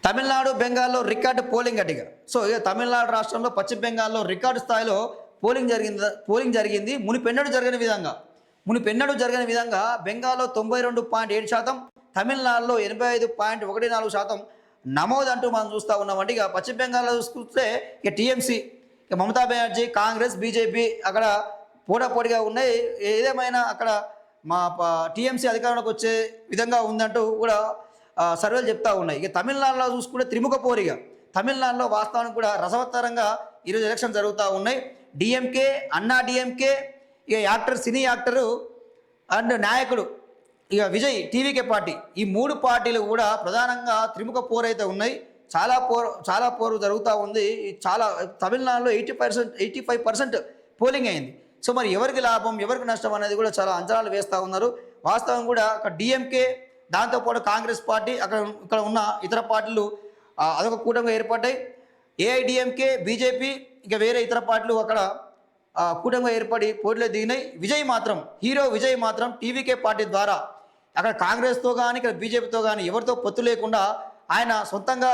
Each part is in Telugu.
తమిళనాడు బెంగాల్లో రికార్డు పోలింగ్ అడిగా. సో ఇక తమిళనాడు రాష్ట్రంలో పశ్చిమ బెంగాల్లో రికార్డు స్థాయిలో పోలింగ్ జరిగింది మునిపెన్నడూ జరగని విధంగా బెంగాల్లో 92.7%, తమిళనాడులో 85.14% నమోదంటూ మనం చూస్తూ ఉన్నామంటే ఇక పశ్చిమ బెంగాల్లో చూసుకుంటే ఇక టీఎంసీ, ఇక మమతా బెనర్జీ, కాంగ్రెస్, బీజేపీ అక్కడ పోటాపోటీగా ఉన్నాయి. ఏదేమైనా అక్కడ మా టీఎంసీ అధికారంలోకి వచ్చే విధంగా ఉందంటూ కూడా సర్వేలు చెప్తా ఉన్నాయి. ఇక తమిళనాడులో చూసుకుంటే త్రిముఖ పోరిగా తమిళనాడులో వాస్తవానికి కూడా రసవత్తరంగా ఈరోజు ఎలక్షన్ జరుగుతూ ఉన్నాయి. డిఎంకే, అన్నా డిఎంకే, ఇక యాక్టర్, సినీ యాక్టరు అండ్ నాయకుడు ఇక విజయ్, టీవీకే పార్టీ, ఈ మూడు పార్టీలు కూడా ప్రధానంగా త్రిముఖ పోరు అయితే ఉన్నాయి. చాలా పోరు జరుగుతూ ఉంది. చాలా తమిళనాడులో 85% పోలింగ్ అయింది. సో మరి ఎవరికి లాభం, ఎవరికి నష్టం అనేది కూడా చాలా అంచనాలు వేస్తూ ఉన్నారు. వాస్తవం కూడా అక్కడ డిఎంకే, దాంతోపాటు కాంగ్రెస్ పార్టీ, ఇక్కడ ఉన్న ఇతర పార్టీలు అదొక కూటమిగా ఏర్పడ్డాయి. ఏఐడిఎంకే, బీజేపీ, ఇక వేరే ఇతర పార్టీలు అక్కడ కూటమిగా ఏర్పడి పోటీలో దిగినాయి. హీరో విజయ్ మాత్రం టీవీకే పార్టీ ద్వారా అక్కడ కాంగ్రెస్తో కానీ ఇక్కడ బీజేపీతో కానీ ఎవరితో పొత్తు లేకుండా ఆయన సొంతంగా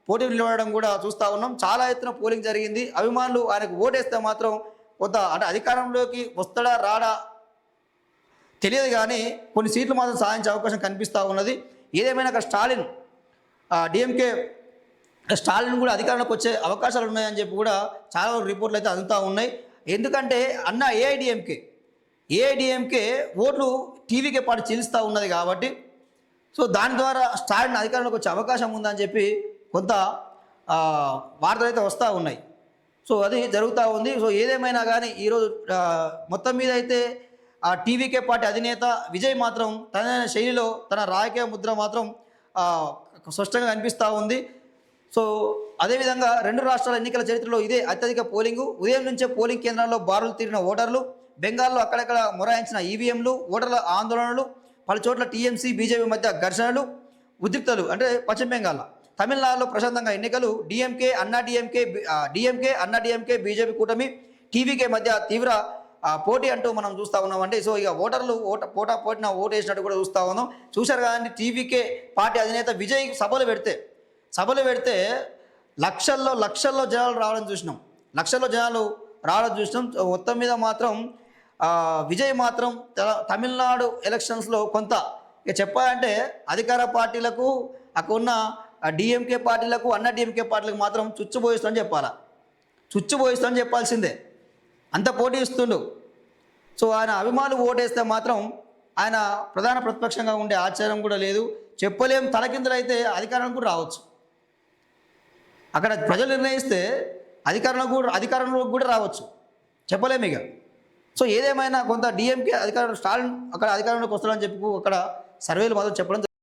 పోటీ నిలబడడం కూడా చూస్తూ ఉన్నాం. చాలా ఎత్తున పోలింగ్ జరిగింది. అభిమానులు ఆయనకు ఓటేస్తే మాత్రం కొంత అంటే అధికారంలోకి వస్తాడా రాడా తెలియదు, కానీ కొన్ని సీట్లు మాత్రం సాధించే అవకాశం కనిపిస్తూ ఉన్నది. ఏదేమైనా అక్కడ డిఎంకే స్టాలిన్ కూడా అధికారంలోకి వచ్చే అవకాశాలు ఉన్నాయని చెప్పి కూడా చాలా రిపోర్ట్లు అయితే అందుతూ ఉన్నాయి. ఎందుకంటే ఏఐడిఎంకే ఓట్లు టీవీకే పాటు చీలుస్తూ ఉన్నది కాబట్టి, సో దాని ద్వారా స్టాలిన్ అధికారంలోకి వచ్చే అవకాశం ఉందని చెప్పి కొంత వార్తలు అయితే వస్తూ ఉన్నాయి. సో అది జరుగుతూ ఉంది. సో ఏదేమైనా కానీ ఈరోజు మొత్తం మీద అయితే ఆ టీవీకే పార్టీ అధినేత విజయ్ మాత్రం తనదైన శైలిలో తన రాజకీయ ముద్ర మాత్రం స్పష్టంగా కనిపిస్తూ ఉంది. సో అదేవిధంగా రెండు రాష్ట్రాల ఎన్నికల చరిత్రలో ఇదే అత్యధిక పోలింగు. ఉదయం నుంచే పోలింగ్ కేంద్రాల్లో బారులు తీరిన ఓటర్లు, బెంగాల్లో అక్కడక్కడ మొరాయించిన ఈవీఎంలు, ఓటర్ల ఆందోళనలు, పలు చోట్ల టీఎంసీ, బీజేపీ మధ్య ఘర్షణలు, ఉద్రిక్తలు అంటే పశ్చిమ బెంగాల్. తమిళనాడులో ప్రశాంతంగా ఎన్నికలు. డిఎంకే, అన్నా డిఎంకే, బీజేపీ కూటమి, టీవీకే మధ్య తీవ్ర పోటీ అంటూ మనం చూస్తూ ఉన్నామంటే. సో ఇక ఓటర్లు పోటాపోటీన ఓటు వేసినట్టు కూడా చూస్తూ ఉన్నాం. చూశారు కానీ టీవీకే పార్టీ అధినేత విజయ్ సభలు పెడితే లక్షల్లో జనాలు రావడం చూసినాం. మొత్తం మీద మాత్రం విజయ్ మాత్రం తమిళనాడు ఎలక్షన్స్లో కొంత ఇక చెప్పాలంటే అధికార పార్టీలకు, అక్కడ ఉన్న డిఎంకే పార్టీలకు, అన్నా డిఎంకే పార్టీలకు మాత్రం చుచ్చుపోయిస్తామని చెప్పాల్సిందే, అంత పోటీ ఇస్తుండు. సో ఆయన అభిమానులు ఓటేస్తే మాత్రం ఆయన ప్రధాన ప్రతిపక్షంగా ఉండే ఆశ్చర్యం కూడా లేదు. చెప్పలేం, తలకిందులైతే అధికారంలో కూడా రావచ్చు. అక్కడ ప్రజలు నిర్ణయిస్తే అధికారంలో కూడా రావచ్చు, చెప్పలేము ఇక. సో ఏదేమైనా కొంత డిఎంకే స్టాలిన్ అక్కడ అధికారంలోకి వస్తాడని చెప్పి అక్కడ సర్వేలు మాత్రం చెప్పడం